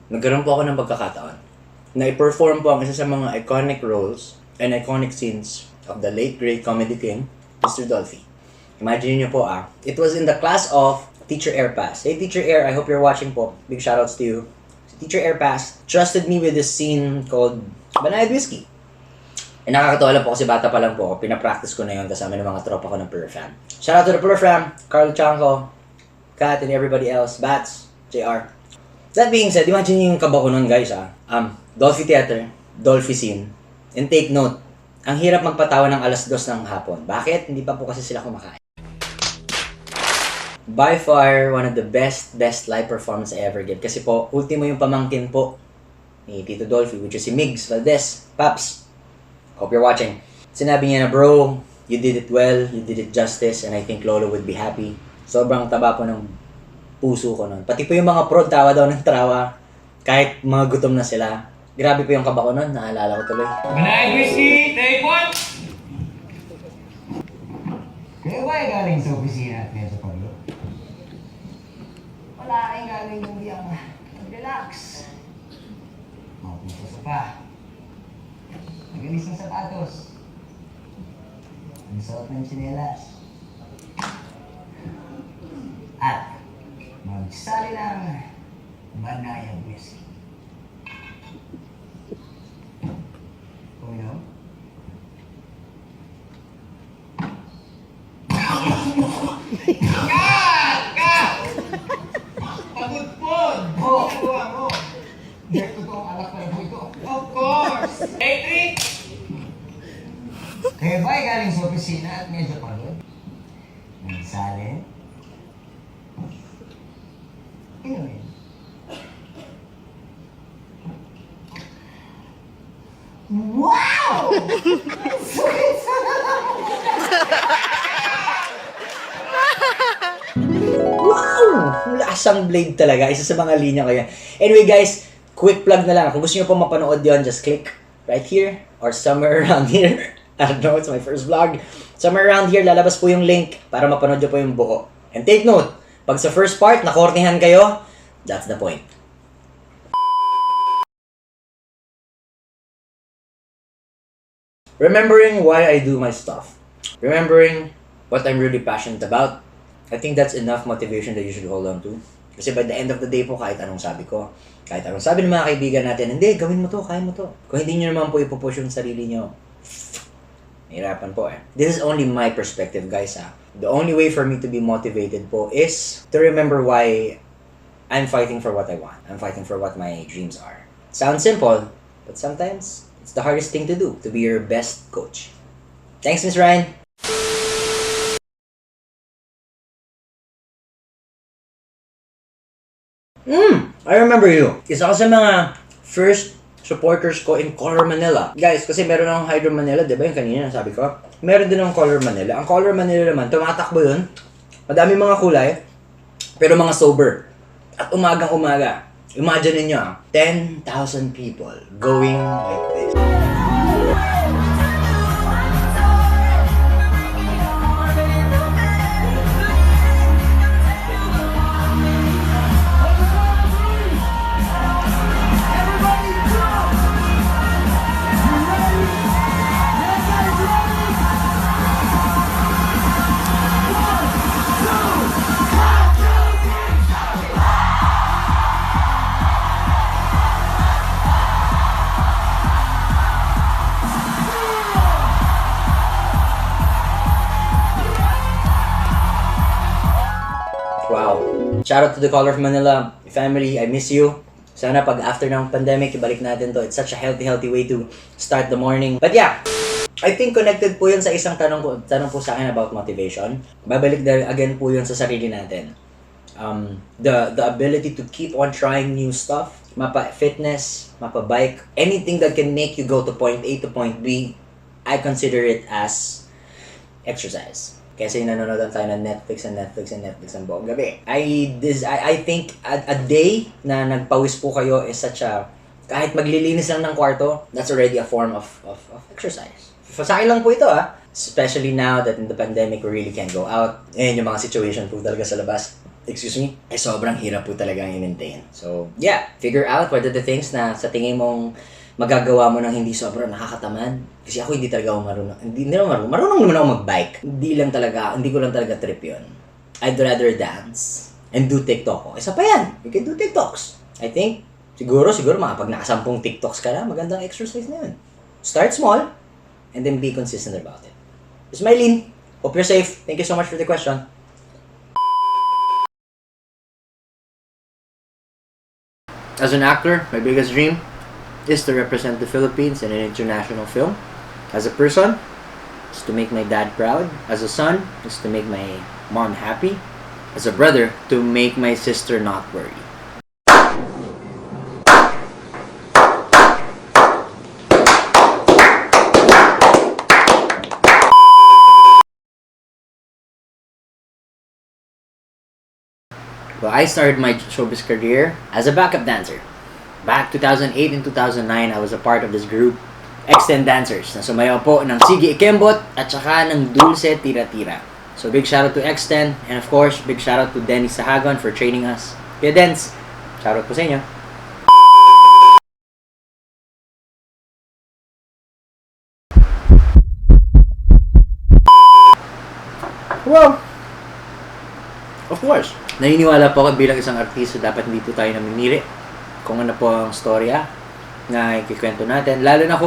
nagkaroon po ako ng pagkakataon na i-perform po ang isa sa mga iconic roles and iconic scenes of the late great comedy king, Mr. Dolphy. Imagine niyo po it was in the class of Teacher Airpass. Hey Teacher Air, I hope you're watching po. Big shoutouts to you. Si Teacher Airpass trusted me with this scene called Banayad Whiskey. Eh nakakatawa lang po kasi bata pa lang po ako. Pinapractice ko na yun kasama ng mga tropa ko ng Perf Fam. Shoutout to the Perf Fam, Carl Chanko, Kat, and everybody else, Bats, JR. That being said, imagine yung kaba ko nun guys Dolphy Theater, Dolphy Scene. And take note, ang hirap magpatawa ng 2:00 ng hapon. Bakit? Hindi pa po kasi sila kumakain. By far, one of the best live performance I ever did. Kasi po, ultimo yung pamangkin po ni Tito Dolphy, which is si Migs Valdez. Paps, hope you're watching. Sinabi niya na, bro, you did it well, you did it justice, and I think Lolo would be happy. Sobrang taba po ng puso ko nun. Pati po yung mga prod, tawa daw ng trawa. Kahit mga gutom na sila. Grabe po yung kaba ko nun, naalala ko tuloy. Banayad Whiskey, take one! Kaya ba ay galing sa opisina at ngayon sa paglo? Wala ay galing yung biyang mag-relax. Mapuso sa pa. Nagalis ng sapatos. Ang suot ng tsinelas. At magsali ng Banayad Whiskey. Oh, you know? Kat! Pagod-pod! Oo. Dahil totoong alak pala po ito. Of course! Hey, kaya ba'y galing sa opisina at medyo pagod? Nagsalin? Inumin. Wow! Wow! Lasang blade talaga. Isa sa mga linya ko yan. Anyway guys, quick plug na lang. Kung gusto nyo po mapanood yun, just click right here or somewhere around here. I don't know, it's my first vlog. Somewhere around here, lalabas po yung link para mapanood nyo po yung buo. And take note, pag sa first part, nakornihan kayo, that's the point. Remembering why I do my stuff. Remembering what I'm really passionate about. I think that's enough motivation that you should hold on to. Kasi by the end of the day po, kahit anong sabi ko, kahit anong sabi ng mga kaibigan natin, hindi, gawin mo to, kaya mo to. Kung hindi nyo naman po ipupush yung sarili nyo, mahirapan po This is only my perspective, guys The only way for me to be motivated po is to remember why I'm fighting for what I want. I'm fighting for what my dreams are. Sounds simple, but sometimes it's the hardest thing to do, to be your best coach. Thanks, Miss Ryan. I remember you. Isa ka sa mga first supporters ko in Color Manila. Guys, kasi meron akong Hydro Manila, di ba yung kanina sabi ko? Meron din akong Color Manila. Ang Color Manila naman, tumatakbo yun. Madami mga kulay, pero mga sober. At umagang-umaga. Imagine niyo 10,000 people going like this. Wow. Shout out to the Color of Manila family. I miss you. Sana pag after ng pandemic, ibalik natin to. It's such a healthy way to start the morning. But yeah, I think connected po yun sa isang tanong po sa akin about motivation. Babalik again po yun sa sarili natin. The ability to keep on trying new stuff. Mapa fitness, mapa bike, anything that can make you go to point A to point B, I consider it as exercise. Kasi nanonood tayo ng Netflix ang buong gabi. I think a day na nagpawis po kayo is such a, kahit maglilinis lang ng kwarto, that's already a form of exercise. Sa akin lang po ito Especially now that in the pandemic we really can't go out. And yung mga situation po talaga sa labas. excuse me, ay sobrang hirap po talagang i-maintain. So, yeah, figure out what are the things na sa tingin mong magagawa mo nang hindi sobrang nakakatamad. Kasi ako hindi talaga ako marunong. Hindi naman marunong. Marunong naman ako mag-bike. Hindi ko lang talaga trip yun. I'd rather dance and do TikTok. Isa pa yan. You can do TikToks. I think, siguro mga pag nakasampung TikToks ka na, magandang exercise na yun. Start small and then be consistent about it. This is Mylene. Hope you're safe. Thank you so much for the question. As an actor, my biggest dream is to represent the Philippines in an international film. As a person, is to make my dad proud. As a son, is to make my mom happy. As a brother, to make my sister not worry. Well, I started my showbiz career as a backup dancer. Back 2008 and 2009, I was a part of this group, Extend Dancers, na sumayaw po ng Sige Ikembot at saka ng Dulce Tira-Tira. So big shoutout to Extend, and of course, big shoutout to Dennis Sahagon for training us. Kaya Dens, shoutout po sa inyo. Well, of course, naniniwala po ako bilang isang artista dapat hindi po tayo namimili kung ano po ang storya na ikikwento natin. Lalo na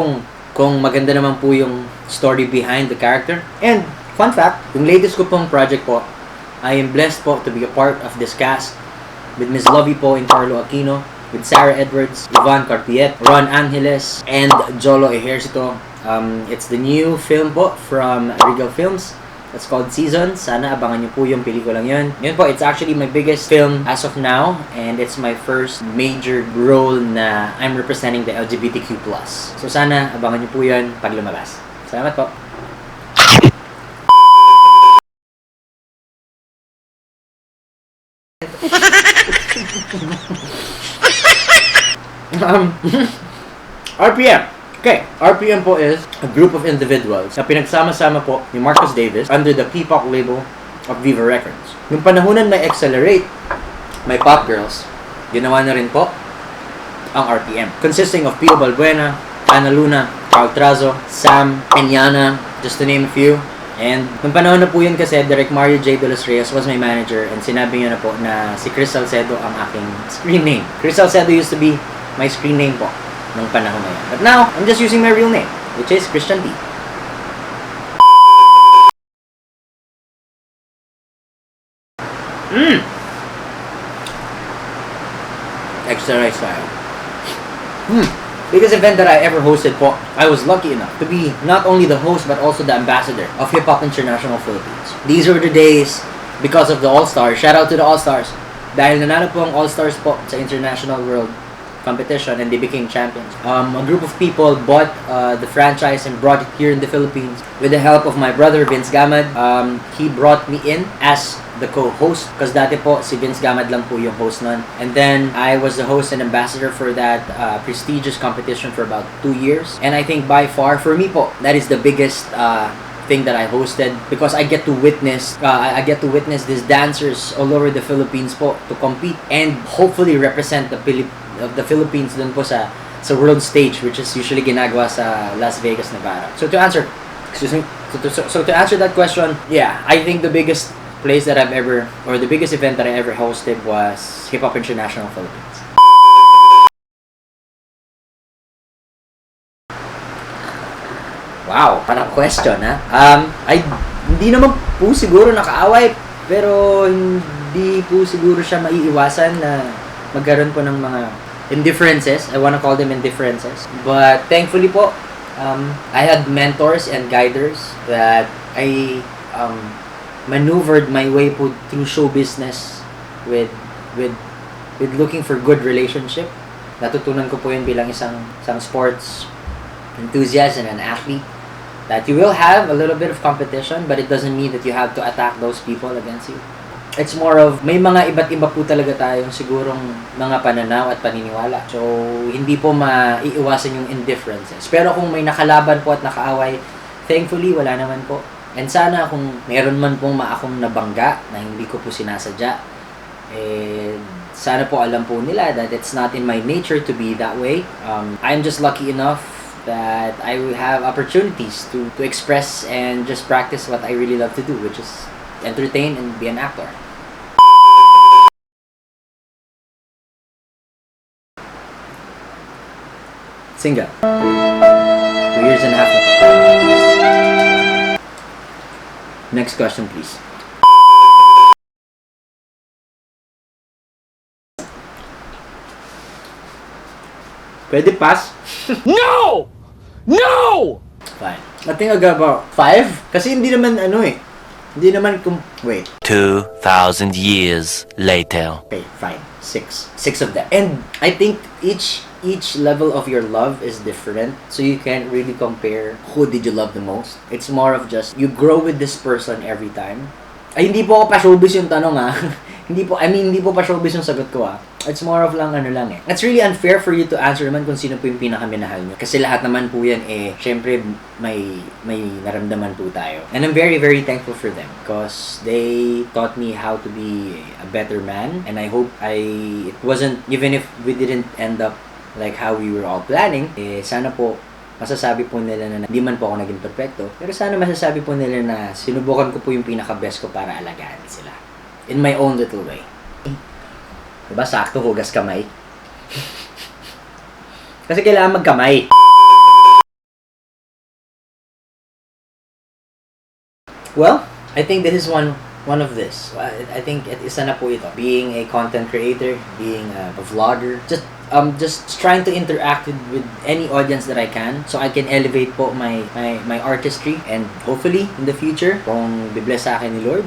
kung maganda naman po yung story behind the character. And, fun fact, yung latest ko pong project po, I am blessed po to be a part of this cast with Miss Lovey po in Carlo Aquino, with Sarah Edwards, Yvonne Carpiet, Ron Angeles, and Jolo Ejercito. It's the new film po from Regal Films. It's called Season. Sana abangan niyo po yung pelikulang yun. Yun po, it's actually my biggest film as of now. And it's my first major role na I'm representing the LGBTQ+. So sana abangan niyo po yun pag lumabas. Salamat po. RPM. Okay, RPM po is a group of individuals na pinagsama-sama po ni Marcus Davis under the P-Pop label of Viva Records. Nung panahunan may Accelerate, may Pop Girls, ginawa na rin po ang RPM. Consisting of Pio Balbuena, Ana Luna, Carl Trazo, Sam, Enyana, just to name a few. And nung panahon na po yun kasi, Direk Mario J. De Los Reyes was my manager and sinabi niya na po na si Chris Salcedo ang aking screen name. Chris Salcedo used to be my screen name po nung panahon na yun. But now, I'm just using my real name, which is Christian D. Extra rice style. Biggest event that I ever hosted po, I was lucky enough to be not only the host but also the ambassador of Hip Hop International Philippines. These were the days because of the All-Stars. Shout out to the All-Stars. Dahil nanalo po ang All-Stars po sa International World competition and they became champions. A group of people bought the franchise and brought it here in the Philippines with the help of my brother Vince Gamad. He brought me in as the co-host because dati po si Vince Gamad lang po yung host nun. And then I was the host and ambassador for that prestigious competition for about 2 years. And I think by far for me po, that is the biggest thing that I hosted because I get to witness these dancers all over the Philippines po to compete and hopefully represent the Philippines dun po sa world stage, which is usually ginagawa sa Las Vegas, Nevada. So to answer that question, yeah, I think the biggest place that I've ever, or the biggest event that I ever hosted was Hip Hop International Philippines. Wow, parang question ha. Ay hindi naman po siguro nakaaway, pero hindi po siguro siya maiiwasan na magkaroon po ng mga indifferences. I wanna call them indifferences. But thankfully po, I had mentors and guiders that I maneuvered my way po through show business with looking for good relationship. Natutunan ko po yun bilang isang sports enthusiast and an athlete, that you will have a little bit of competition, but it doesn't mean that you have to attack those people against you. It's more of, may mga iba't iba po talaga tayong sigurong mga pananaw at paniniwala. So, hindi po maiiwasan yung indifferences. Pero kung may nakalaban po at nakaaway, thankfully, wala naman po. And sana kung meron man pong akong nabangga na hindi ko po sinasadya, And sana po alam po nila that it's not in my nature to be that way. I'm just lucky enough that I will have opportunities to express and just practice what I really love to do, which is entertain and be an actor. Single. 2 years and a half na. Next question, please. Pwede pass? No! No! Fine. I think I'll go about 5. Kasi hindi naman hindi naman wait. 2,000 years later. Okay, fine. 6. 6 of them. And I think each level of your love is different. So you can't really compare who did you love the most. It's more of just, you grow with this person every time. Ay, hindi po ako pa-showbiz yung tanong hindi po pa-showbiz yung sagot ko It's more of lang It's really unfair for you to answer naman kung sino po yung pinakaminahal nyo. Kasi lahat naman po yan syempre may naramdaman po tayo. And I'm very, very thankful for them because they taught me how to be a better man. And I hope it wasn't, even if we didn't end up like how we were all planning, sana po masasabi po nila na hindi man po ako naging perfecto, pero sana masasabi po nila na sinubukan ko po yung pinaka-best ko para alagaan sila. In my own little way. Diba? Sakto, hugas kamay. Kasi kailangan magkamay. Well, I think this is one of this. I think isa na po ito. Being a content creator, being a vlogger, just trying to interact with any audience that I can so I can elevate po my artistry, and hopefully in the future kung bibless sa akin ni Lord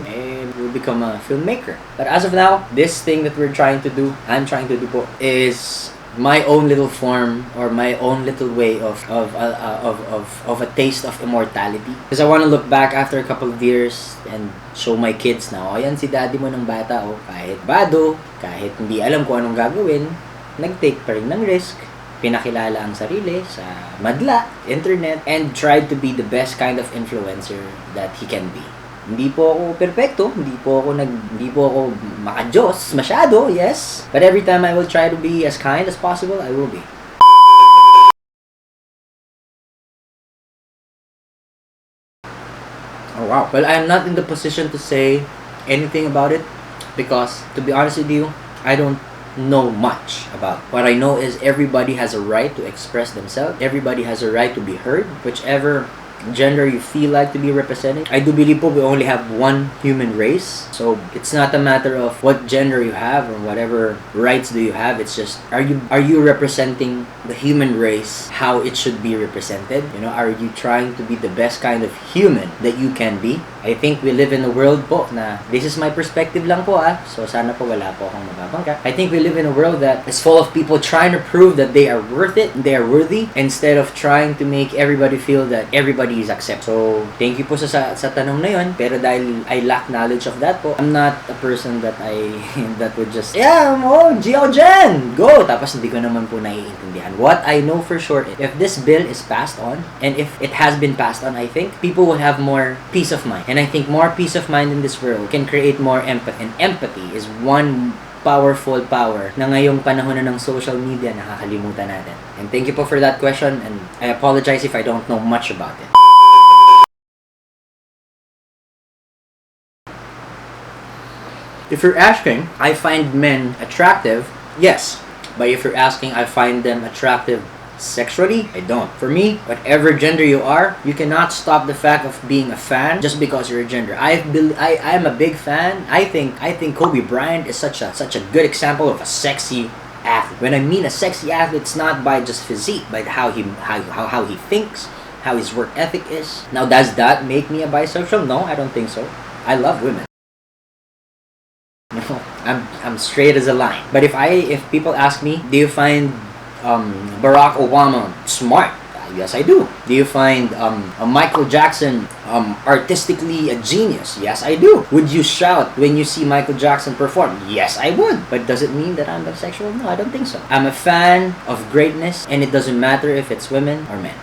will become a filmmaker. But as of now, this thing that I'm trying to do po is my own little form or my own little way of a taste of immortality, because I want to look back after a couple of years and show my kids na ayan si daddy mo ng bata kahit bado, kahit hindi alam kung anong gagawin, nag-take pa rin ng risk, pinakilala ang sarili sa madla, internet, and tried to be the best kind of influencer that he can be. Hindi po ako perfecto, hindi po ako maka-Diyos masyado, yes. But every time I will try to be as kind as possible, I will be. Oh wow. Well, I'm not in the position to say anything about it because, to be honest with you, I don't know much about. What I know is everybody has a right to express themselves. Everybody has a right to be heard, whichever gender you feel like to be represented. I do believe we only have one human race, so it's not a matter of what gender you have or whatever rights do you have. It's just, are you representing the human race how it should be represented? Are you trying to be the best kind of human that you can be? I think we live in a world po na, this is my perspective lang po so sana po wala po akong mababangga. I think we live in a world that is full of people trying to prove that they are worth it, they are worthy, instead of trying to make everybody feel that everybody is accepted. So, thank you po sa tanong na yun, pero dahil I lack knowledge of that po, I'm not a person that that would just, Gio Jen, go! Tapos hindi ko naman po naiintindihan. What I know for sure, if this bill is passed on, and if it has been passed on, I think people will have more peace of mind. And I think more peace of mind in this world can create more empathy. And empathy is one powerful power na ngayong panahon na ng social media nakakalimutan natin. And thank you po for that question, and I apologize if I don't know much about it. If you're asking, I find men attractive, yes. But if you're asking, I find them attractive sexually, I don't. For me, whatever gender you are, you cannot stop the fact of being a fan just because you're a gender. I am a big fan. I think Kobe Bryant is such a good example of a sexy athlete. When I mean a sexy athlete, it's not by just physique, but how he thinks, how his work ethic is. Now, does that make me a bisexual? No, I don't think so. I love women. I'm straight as a line. But if people ask me, do you find Barack Obama smart? Yes, I do. Do you find Michael Jackson artistically a genius? Yes, I do. Would you shout when you see Michael Jackson perform? Yes, I would. But does it mean that I'm bisexual? No, I don't think so. I'm a fan of greatness, and it doesn't matter if it's women or men.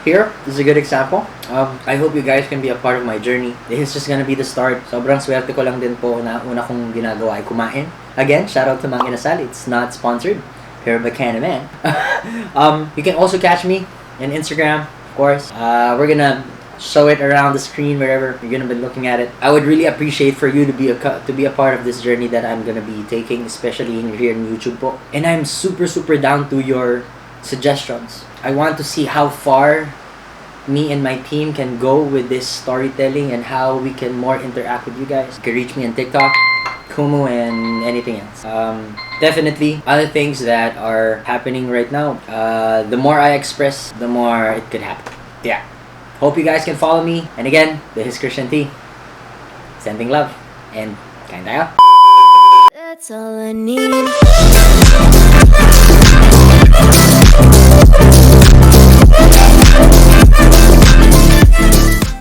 here is a good example. I hope you guys can be a part of my journey. This is just gonna be the start. Sobrang swerte ko lang din po na una kong ginagawa ay kumain. Again, shout out to Mang Inasal. It's not sponsored. Pero Bacana Man. You can also catch me on Instagram, of course. We're gonna show it around the screen wherever you're gonna be looking at it. I would really appreciate for you to be a part of this journey that I'm gonna be taking, especially here in YouTube po. And I'm super down to your suggestions. I want to see how far me and my team can go with this storytelling and how we can more interact with you guys. You can reach me on TikTok, Kumu, and anything else. Definitely other things that are happening right now. The more I express, the more it could happen. Yeah. Hope you guys can follow me. And again, this is Kurstin T. Sending love. And kain tayo. That's all I need.